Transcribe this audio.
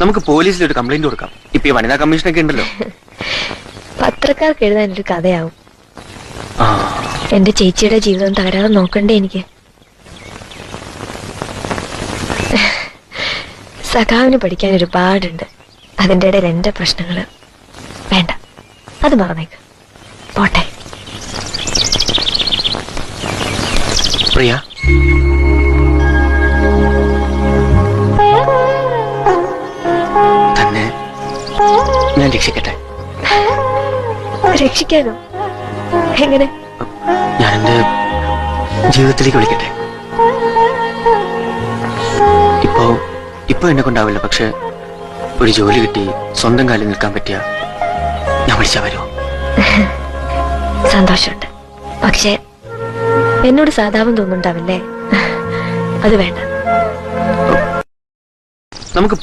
നമുക്ക് പോലീസിൽ ഒരു കംപ്ലൈന്റ് കൊടുക്കാം. ഇപ്പൊ ഈ വനിതാ കമ്മീഷനൊക്കെ ഉണ്ടല്ലോ. പത്രക്കാർക്ക് എഴുതാനൊരു കഥയാവും. ആ, എന്റെ ചേച്ചിയുടെ ജീവിതം തകരാതെ നോക്കണ്ടേ എനിക്ക്? സഖാവിന് പഠിക്കാൻ ഒരുപാടുണ്ട്. അതിന്റെ ഇടയിൽ എന്റെ പ്രശ്നങ്ങള് വേണ്ട, അത് മറന്നേക്ക്. പോട്ടെ. പ്രിയ, തന്നെ ഞാൻ രക്ഷിക്കട്ടെ? രക്ഷിക്കാനോ? എങ്ങനെ? ഞാൻ എന്റെ ജീവിതത്തിലേക്ക് വിളിക്കട്ടെ? ഇപ്പൊ എന്നെ കൊണ്ടാവില്ല, പക്ഷെ ഒരു ജോലി കിട്ടി സ്വന്തം കാലിൽ നിൽക്കാൻ പറ്റിയ ഞാൻ വിളിച്ചാ വരുമോ? സന്തോഷമുണ്ട്, പക്ഷെ എന്നോട് സാധാപം തോന്നുന്നുണ്ടാവില്ലേ? അത് വേണ്ട. നമുക്ക്